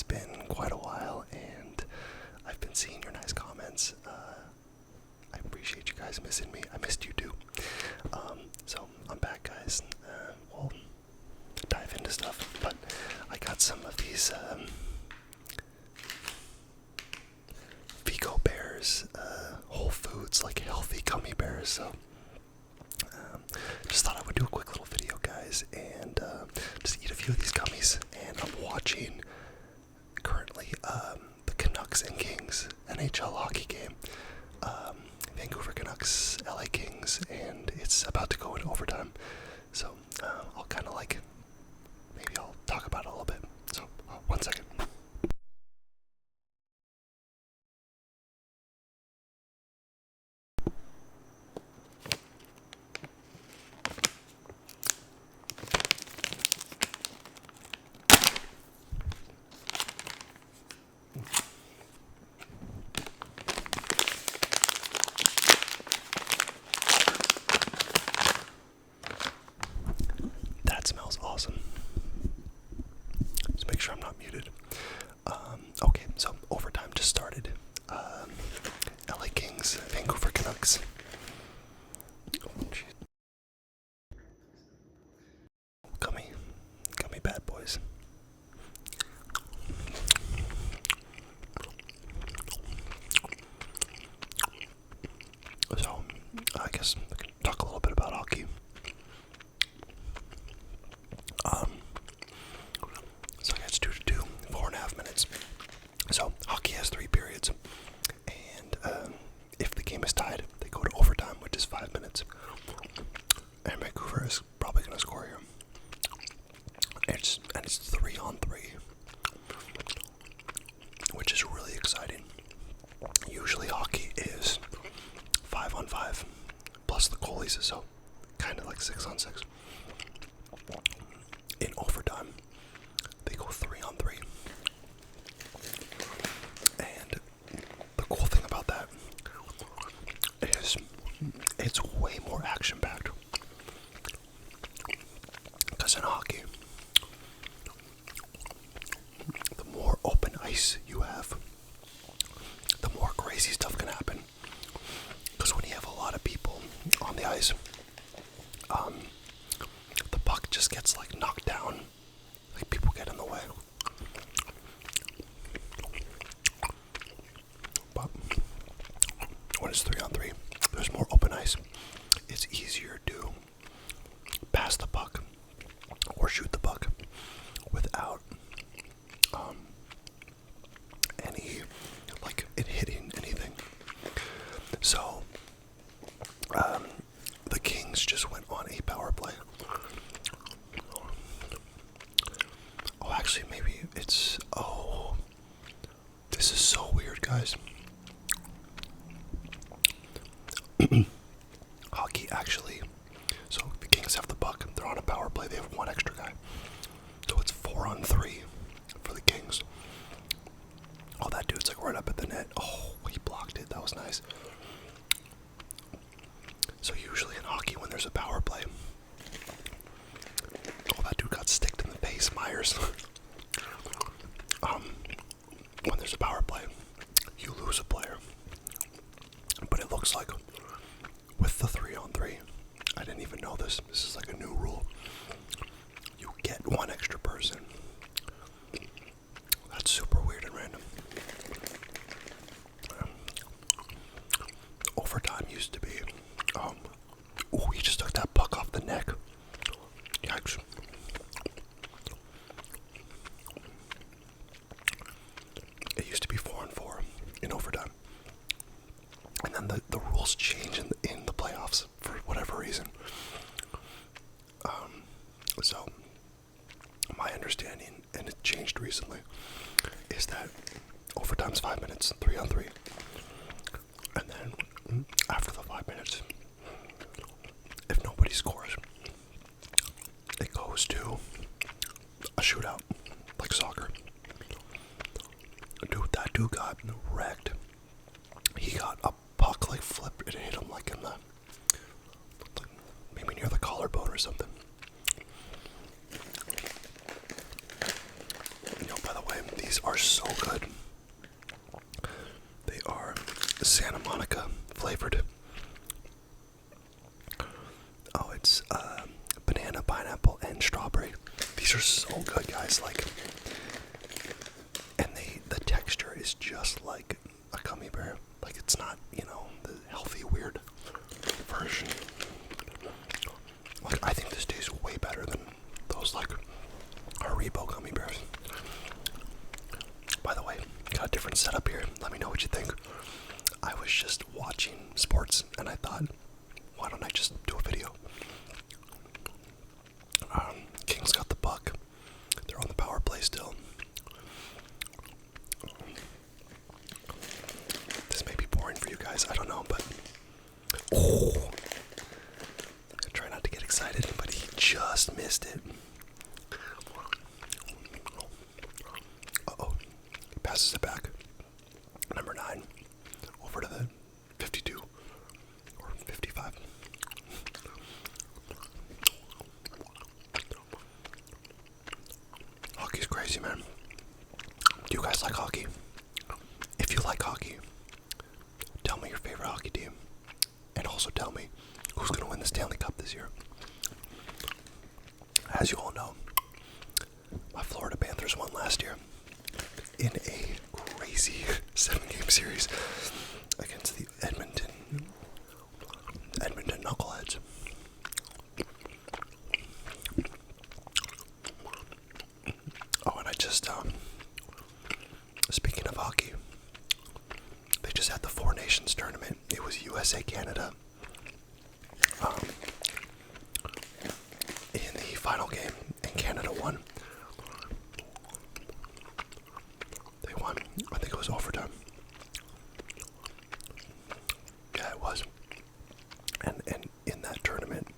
It's been quite a while, and I've been seeing your nice comments. I appreciate you guys missing me. I missed you too. So I'm back, guys. We'll dive into stuff, but I got some of these Vigo bears, Whole Foods, like healthy gummy bears. So just thought I would do a quick little video, guys, and just eat a few of these gummies. And I'm watching currently the Canucks and Kings NHL hockey game. Vancouver Canucks, LA Kings, and it's about to go into overtime. So I'll kind of maybe I'll talk about it a little bit. So 1 second. That smells awesome. Just make sure I'm not muted. Okay, so overtime just started. LA Kings, Vancouver Canucks. Oh, jeez. Gummy bad boys. So, I guess I can talk a little bit about hockey. So I got 2-2, 4.5 minutes. So hockey has 3 periods, and if the game is tied, they go to overtime, which is 5 minutes. And Vancouver is probably going to score here. It's 3-on-3, which is really exciting. Usually hockey is 5-on-5 plus the goalies, so kind of like 6-on-6. In overtime, they go 3-on-3. And the cool thing about that is it's way more action-packed. Because in hockey, the more open ice you have, the more crazy stuff can happen. Because when you have a lot of people on the ice, the puck just gets knocked down. People get in the way. But when it's 3-on-3, there's more open ice. It's easier to pass the puck or shoot the puck without it hitting anything. So the Kings just went on a power play. Oh, actually, maybe it's... Oh, this is so weird, guys. Hockey, actually... So, the Kings have the puck. They're on a power play. They have one extra guy. So, it's 4-on-3 for the Kings. Oh, that dude's right up at the net. Oh, he blocked it. That was nice. So, usually in hockey, when there's a power play... Oh, that dude got sticked in the face, Myers. When there's a power play, you lose a player. But it looks like with the 3-on-3, I didn't even know this. This is a new rule. You get one extra person. That's super weird and random. Overtime used to be, oh, he just took that puck off the neck. Yikes. It used to be 4-on-4 in overtime. And then the rules change in the playoffs for whatever reason. So, my understanding, and it changed recently, is that overtime's 5 minutes, 3-on-3. And then, after the 5 minutes, if nobody scores, it goes to a shootout, like soccer. Dude, that dude got wrecked. He got a puck flipped. It hit him in the, maybe near the collarbone or something. By the way, these are so good. They are Santa Monica flavored. Oh, it's banana, pineapple, and strawberry. These are so good, guys. Like, and the texture is just like a gummy bear. Like, it's not, you know, the healthy, weird version. Like, I think this tastes way better than those, like, Haribo gummy bears. By the way, got a different setup here. Let me know what you think. I was just watching sports, and I thought, why don't I just do a video? Kings got the puck. They're on the power play still. This may be boring for you guys, I don't know, but... Oh! I try not to get excited, but he just missed it. Uh-oh. He passes it back. Number 9. Over to the 52. Or 55. Hockey's crazy, man. Do you guys like hockey? If you like hockey, tell me your favorite hockey team. And also tell me who's going to win the Stanley Cup this year. As you all know, my Florida Panthers won last year in a crazy 7-game series against the Edmonton Knuckleheads. Oh, and I just, speaking of hockey, they just had the Four Nations tournament. It was USA, Canada. In the final game, and Canada won. They won. I think it was overtime. Yeah, it was. And in that tournament,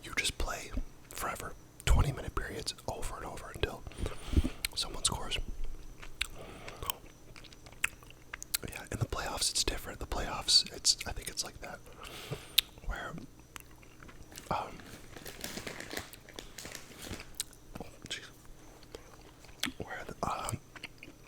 you just play forever. 20-minute periods over and over until someone scores. Yeah, in the playoffs it's different. The playoffs, I think it's like that. Where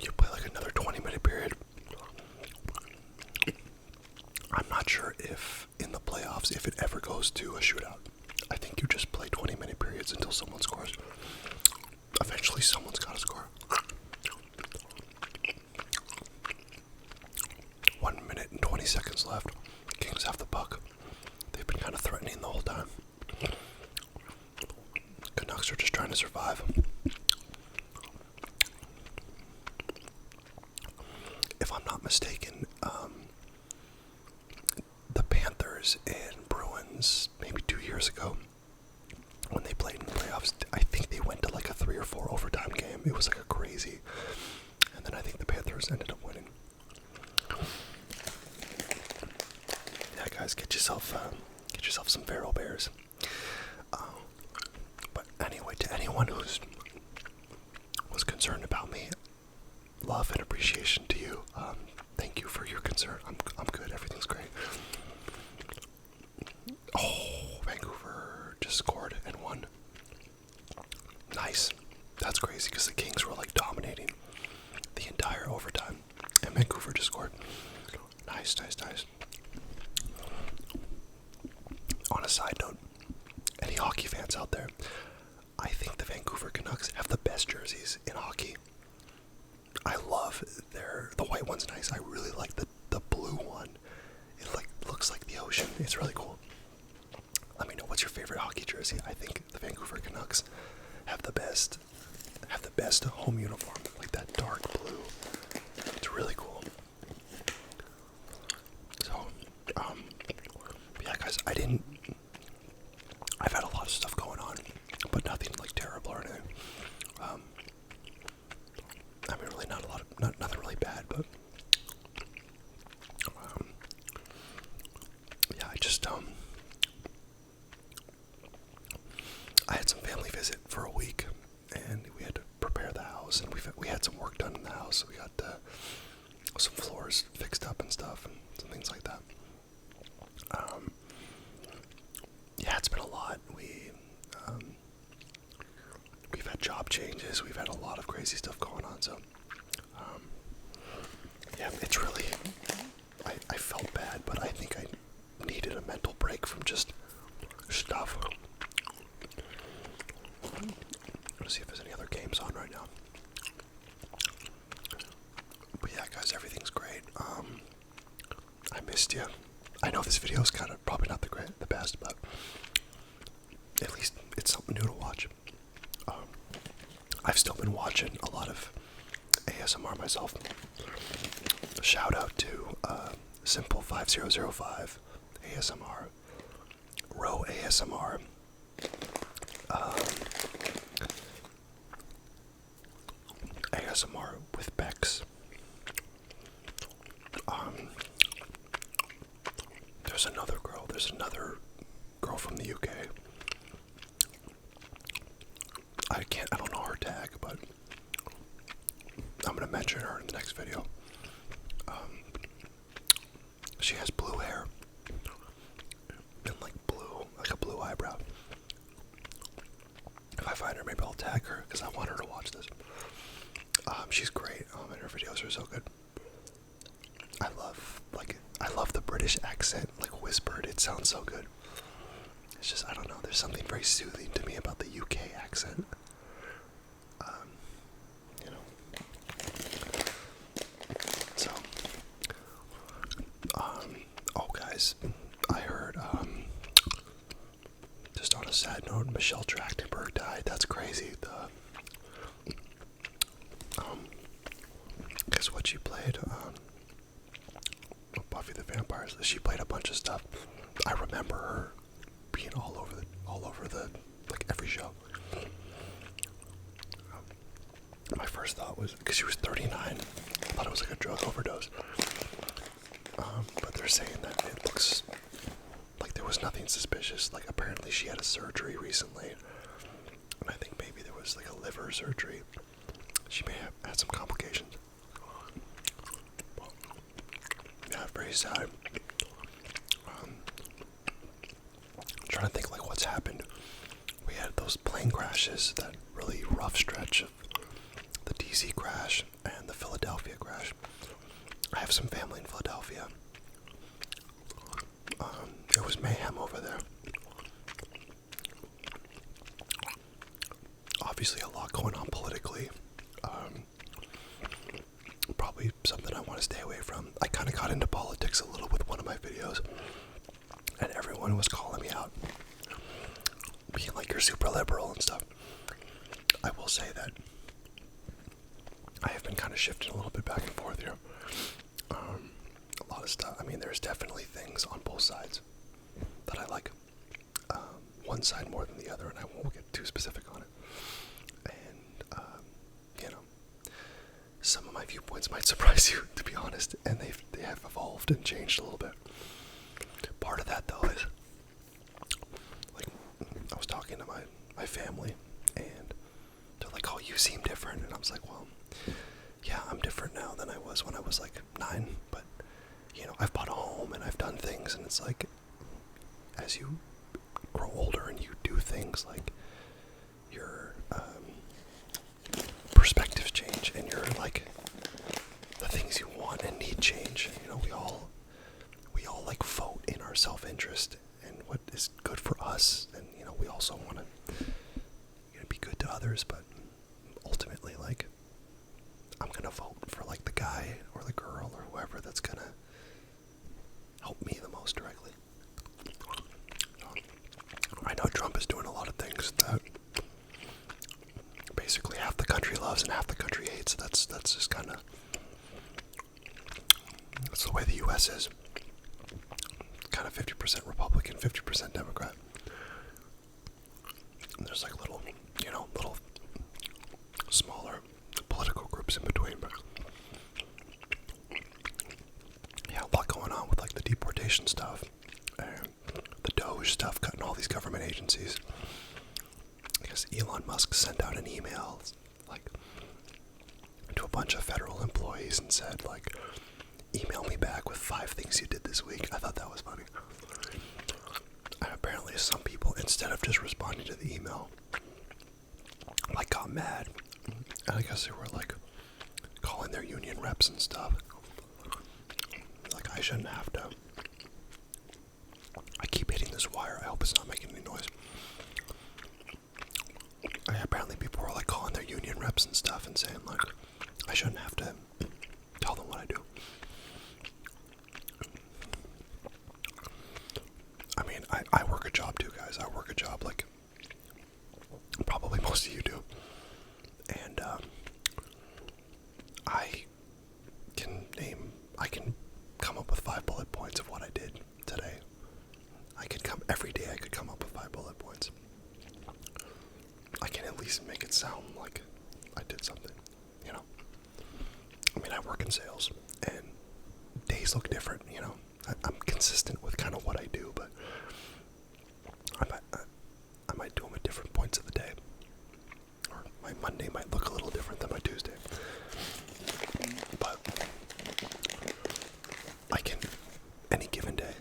you play like another 20-minute period. I'm not sure if in the playoffs, if it ever goes to a shootout. I think you just play 20-minute periods until someone scores. Eventually someone's got to score. 1 minute and 20 seconds left. Kings have the puck. They've been kind of threatening the whole time. Canucks are just trying to survive. If I'm not mistaken, the Panthers and Bruins, maybe 2 years ago, when they played in the playoffs, I think they went to like a 3 or 4 overtime game. It was like a crazy. And then I think the Panthers ended up winning. Yeah, guys, get yourself some Barrel Bears. But anyway, to anyone who's was concerned about me, love and appreciation to you. Thank you for your concern. I'm good. Everything's great. Oh, Vancouver just scored and won. Nice. That's crazy because the Kings were like dominating the entire overtime, and Vancouver just scored. Nice. On a side note, any hockey fans out there, I think the Vancouver Canucks have the best jerseys in hockey. I love the white one's nice. I really like the blue one. It looks like the ocean. It's really cool. Let me know, what's your favorite hockey jersey? I think the Vancouver Canucks have the best home uniform, like that dark blue. It's really cool. So, yeah, guys, I've had a lot of stuff going on, but nothing like terrible or anything. I mean, really nothing really bad, but yeah, I had some family visit for a week, and we had to prepare the house, and we had some work done in the house. We got some floors fixed up and stuff, and some things like that. Yeah, it's been a lot. We've had job changes. We've had a lot of crazy stuff going on, so Yeah, it's really, I felt bad, but I think I needed a mental break from just stuff. Let's see if there's any other games on right now. But yeah, guys, everything's great. I missed you. I know this video is kind of probably not the best, but at least it's something new to watch. I've still been watching a lot of ASMR myself. Shout out to Simple5005 ASMR, Row ASMR, ASMR with Bex. There's another girl from the UK. I don't know her tag, but I'm gonna mention her in the next video. She has blue hair and like a blue eyebrow. If I find her, maybe I'll tag her because I want her to watch this. She's great, and her videos are so good. I love the British accent, like whispered. It sounds so good. It's just, I don't know. There's something very soothing to me about the UK accent. You know. So, oh guys, I heard, just on a sad note, Michelle Trachtenberg died. That's crazy. Guess what she played? Buffy the Vampire Slayer. She played a bunch of stuff. I remember her being all over the like every show. My first thought was, because she was 39, I thought it was like a drug overdose. But they're saying that it looks like there was nothing suspicious. Like apparently she had a surgery recently, and I think maybe there was like a liver surgery. She may have had some complications. Yeah, very sad. I'm trying to think like what's happened. We had those plane crashes, that really rough stretch of the DC crash and the Philadelphia crash. I have some family in Philadelphia. There was mayhem over there. Obviously a lot going on politically. Probably something I want to stay away from. I kind of got into politics a little with one of my videos, and everyone was calling me out, being like, you're super liberal and stuff. I will say that I have been kind of shifting a little bit back and forth here. A lot of stuff. I mean, there's definitely things on both sides that I like. One side more than the other, and I won't get too specific on it. And, you know, some of my viewpoints might surprise you, to be honest, and they have evolved and changed a little bit. Part of that, though, is, like, I was talking to my family, and they're like, oh, you seem different, and I was like, well, yeah, I'm different now than I was when I was, like, 9, but, you know, I've bought a home, and I've done things, and it's like, as you grow older and you do things, like, your, perspectives change, and your, like, the things you want and need change. You know, we all like vote in our self-interest and what is good for us, and you know, we also want to, you know, be good to others, but ultimately, like, I'm gonna vote for like the guy or the girl or whoever that's gonna help me the most directly. I know Trump is doing a lot of things that basically half the country loves and half the country hates. That's just kind of, that's the way the U.S. is. Kind of 50% Republican, 50% Democrat. And there's like little smaller political groups in between, but yeah, a lot going on with like the deportation stuff and the DOGE stuff, cutting all these government agencies. Because Elon Musk sent out an email, like, to a bunch of federal employees and said, like, email me back with 5 things you did this week. I thought that was funny. And apparently some people, instead of just responding to the email, like, got mad. And I guess they were, like, calling their union reps and stuff. I shouldn't have to. I keep hitting this wire. I hope it's not making any noise. Apparently people were like calling their union reps and stuff and saying like I shouldn't have to tell them what I do. I mean, I work a job too, guys. I work a job like probably most of you do. And I can come up with 5 bullet points of what I did today. Every day I could come up with 5 bullet points. I can at least make it sound like I did something, you know? I mean, I work in sales, and days look different, you know? I'm consistent with kind of what I do, but I might do them at different points of the day. Or my Monday might look a little different than my Tuesday. But I can, any given day,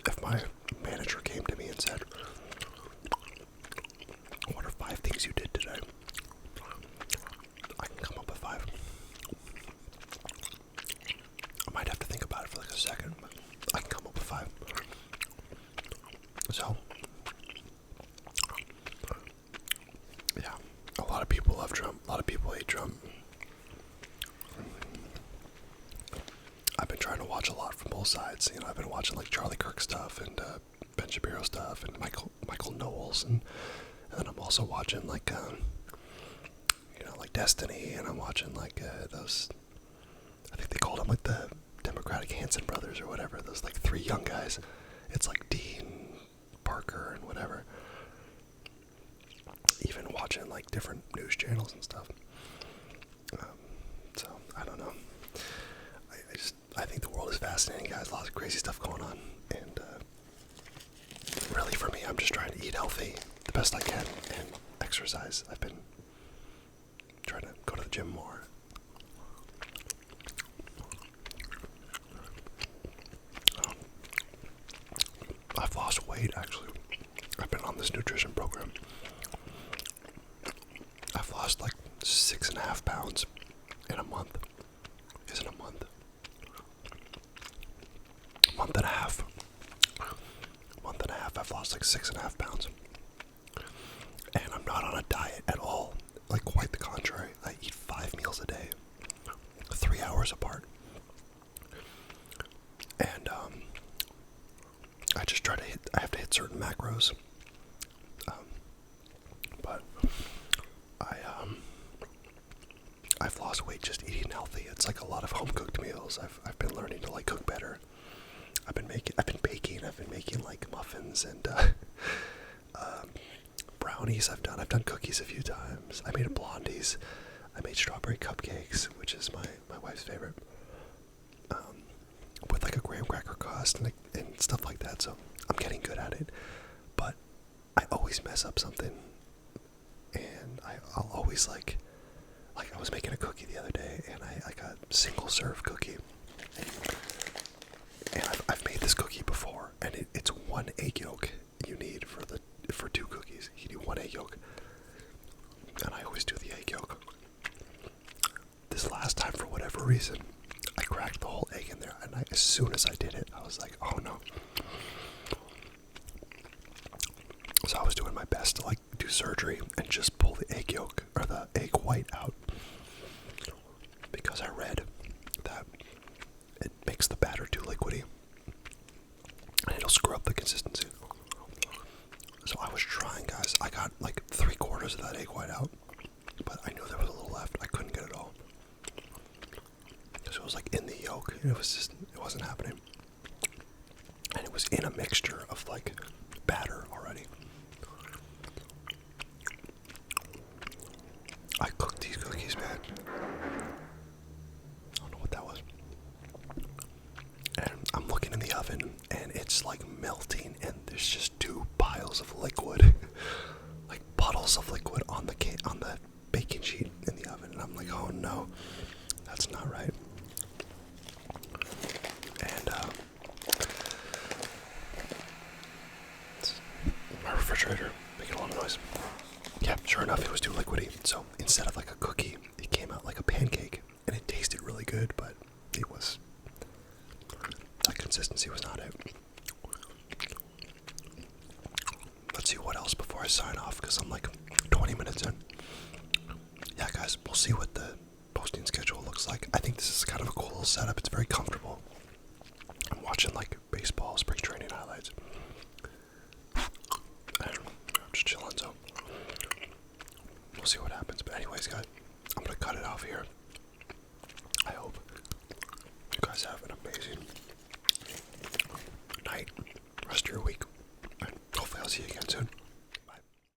if my manager came to me and said, what are 5 things you did today? I can come up with 5. I might have to think about it for like a second, but I can come up with 5. So, yeah, a lot of people love Trump, a lot of people hate Trump. I've been trying to watch a lot from both sides. You know, I've been watching like Charlie Kirk stuff and Ben Shapiro stuff and Michael Knowles, and then I'm also watching like you know, like Destiny, and I'm watching like those, I think they called them like the Democratic Hanson brothers or whatever, those like 3 young guys. It's like Dean, Parker, and whatever. Even watching like different news channels and stuff. So I don't know. I think the world is fascinating, guys. Lots of crazy stuff going on, and really for me, I'm just trying to eat healthy the best I can and exercise. I've been trying to go to the gym more. I've lost weight, actually. I've been on this nutrition program. I've lost like 6.5 pounds in a month. Isn't a month? Month and a half. I've lost like 6.5 pounds. And I'm not on a diet at all. Like, quite the contrary. I eat 5 meals a day, 3 hours apart. And I just try to I have to hit certain macros. But I've lost weight just eating healthy. It's like a lot of home cooked meals. I've been learning to like cook better. I've been baking. I've been making like muffins and brownies. I've done cookies a few times. I made a blondies. I made strawberry cupcakes, which is my wife's favorite. With like a graham cracker crust and stuff like that. So I'm getting good at it. But I always mess up something, and I'll always like I was making a cookie the other day, and I got a single serve cookie. And I've made this cookie before, and it's 1 egg yolk you need for 2 cookies. You do 1 egg yolk, and I always do the egg yolk. This last time, for whatever reason, I cracked the whole egg in there, and as soon as I did it, I was like, oh no. So I was doing my best to like do surgery and just pull the egg yolk or the egg white out, because I read that it makes the batter too liquidy and it'll screw up the consistency. So I was trying, guys. I got like 3/4 of that egg white out, but I knew there was a little left. I couldn't get it all, because it was like in the yolk. It wasn't happening. And it was in a mixture of like batter already. I cooked these cookies, man. I don't know what that was. And I'm looking in the oven, and it's like melting, and there's just 2 piles of liquid, like puddles of liquid on the baking sheet in the oven. And I'm like, oh no, that's not right. And my refrigerator making a lot of noise. Yeah, sure enough, it was too liquidy. So instead of like a cookie, it came out like a pancake, and it tasted really good, but it was let's see what else before I sign off, because I'm like 20 minutes in. Yeah, guys, we'll see what the posting schedule looks like. I think this is kind of a cool little setup. It's very comfortable. I'm watching like baseball, spring training highlights. And I'm just chilling, so we'll see what happens. But anyways, guys, I'm gonna cut it off here. I hope you guys have an amazing night, rest of your week,